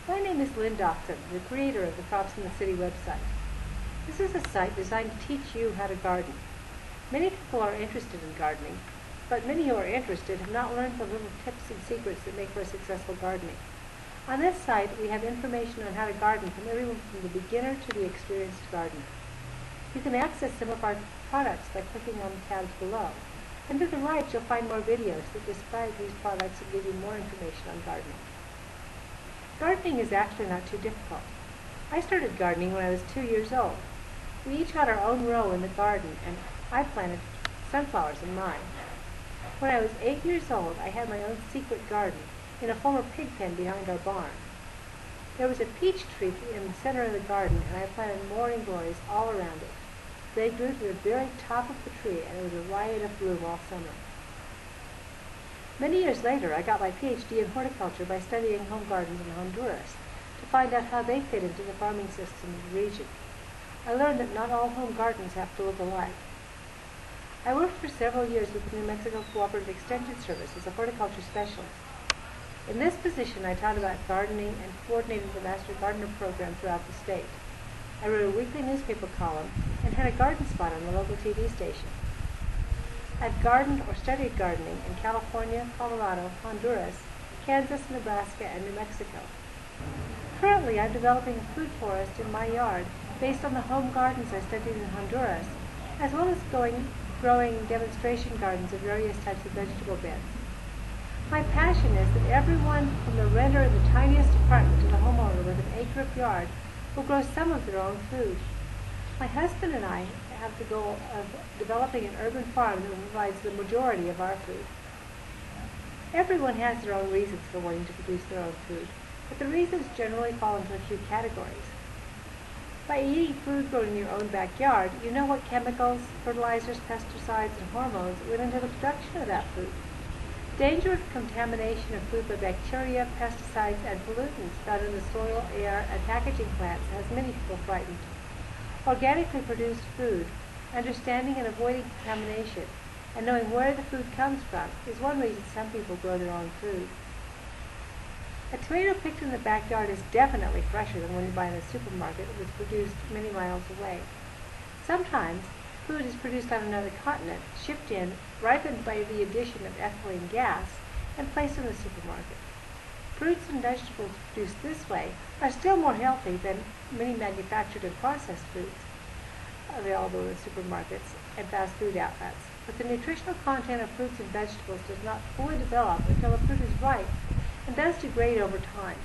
My name is Lynn Doxson, the creator of the Crops in the City website. This is a site designed to teach you how to garden. Many people are interested in gardening, but many who are interested have not learned the little tips and secrets that make for successful gardening. On this site, we have information on how to garden from everyone from the beginner to the experienced gardener. You can access some of our products by clicking on the tabs below. And to the right, you'll find more videos that describe these products and give you more information on gardening. Gardening is actually not too difficult. I started gardening when I was 2 years old. We each had our own row in the garden, and I planted sunflowers in mine. When I was 8 years old, I had my own secret garden in a former pig pen behind our barn. There was a peach tree in the center of the garden, and I planted morning glories all around it. They grew to the very top of the tree, and it was a riot of bloom all summer. Many years later, I got my PhD in horticulture by studying home gardens in Honduras to find out how they fit into the farming system of the region. I learned that not all home gardens have to look alike. I worked for several years with the New Mexico Cooperative Extension Service as a horticulture specialist. In this position, I taught about gardening and coordinated the Master Gardener program throughout the state. I wrote a weekly newspaper column and had a garden spot on the local TV station. I've gardened or studied gardening in California, Colorado, Honduras, Kansas, Nebraska, and New Mexico. Currently, I'm developing a food forest in my yard based on the home gardens I studied in Honduras, as well as growing demonstration gardens of various types of vegetable beds. My passion is that everyone from the renter in the tiniest apartment to the homeowner with an acre of yard will grow some of their own food. My husband and I have the goal of developing an urban farm that provides the majority of our food. Everyone has their own reasons for wanting to produce their own food, but the reasons generally fall into a few categories. By eating food grown in your own backyard, you know what chemicals, fertilizers, pesticides, and hormones went into the production of that food. Danger of contamination of food by bacteria, pesticides, and pollutants found in the soil, air, and packaging plants has many people frightened. Organically produced food, understanding and avoiding contamination, and knowing where the food comes from is one reason some people grow their own food. A tomato picked in the backyard is definitely fresher than when you buy in a supermarket that was produced many miles away. Sometimes, food is produced on another continent, shipped in, ripened by the addition of ethylene gas, and placed in the supermarket. Fruits and vegetables produced this way are still more healthy than many manufactured and processed foods available in supermarkets and fast food outlets. But the nutritional content of fruits and vegetables does not fully develop until the fruit is ripe and does degrade over time.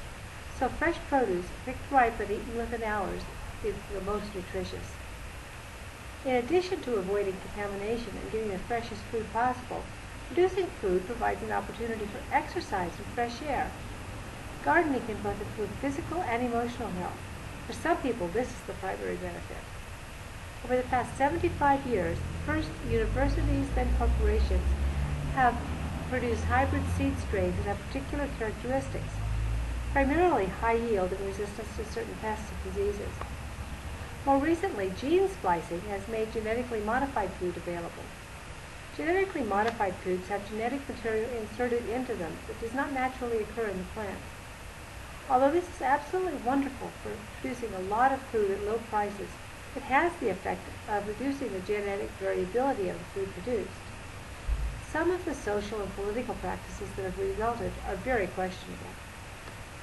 So fresh produce, picked ripe and eaten within hours, is the most nutritious. In addition to avoiding contamination and getting the freshest food possible, producing food provides an opportunity for exercise and fresh air. Gardening can both improve physical and emotional health. For some people, this is the primary benefit. Over the past 75 years, first universities, then corporations, have produced hybrid seed strains that have particular characteristics, primarily high yield and resistance to certain pests and diseases. More recently, gene splicing has made genetically modified food available. Genetically modified foods have genetic material inserted into them that does not naturally occur in the plant. Although this is absolutely wonderful for producing a lot of food at low prices, it has the effect of reducing the genetic variability of the food produced. Some of the social and political practices that have resulted are very questionable.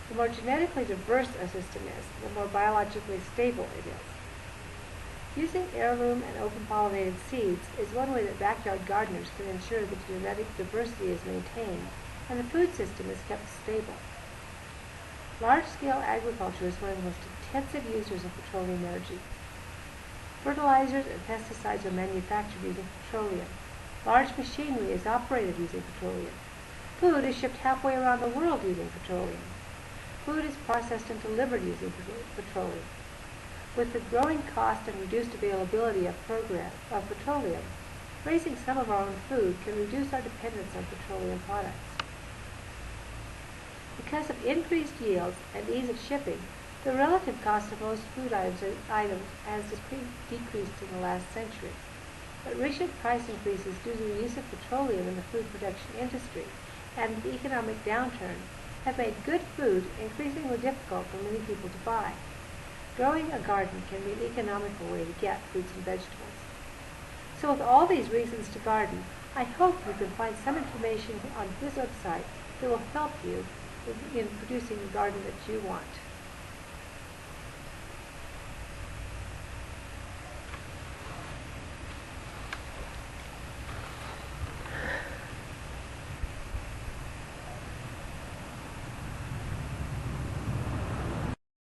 The more genetically diverse a system is, the more biologically stable it is. Using heirloom and open-pollinated seeds is one way that backyard gardeners can ensure that genetic diversity is maintained and the food system is kept stable. Large-scale agriculture is one of the most intensive users of petroleum energy. Fertilizers and pesticides are manufactured using petroleum. Large machinery is operated using petroleum. Food is shipped halfway around the world using petroleum. Food is processed and delivered using petroleum. With the growing cost and reduced availability of petroleum, raising some of our own food can reduce our dependence on petroleum products. Because of increased yields and ease of shipping, the relative cost of most food items has decreased in the last century. But recent price increases due to the use of petroleum in the food production industry and the economic downturn have made good food increasingly difficult for many people to buy. Growing a garden can be an economical way to get fruits and vegetables. So with all these reasons to garden, I hope you can find some information on this website that will help you in producing the garden that you want.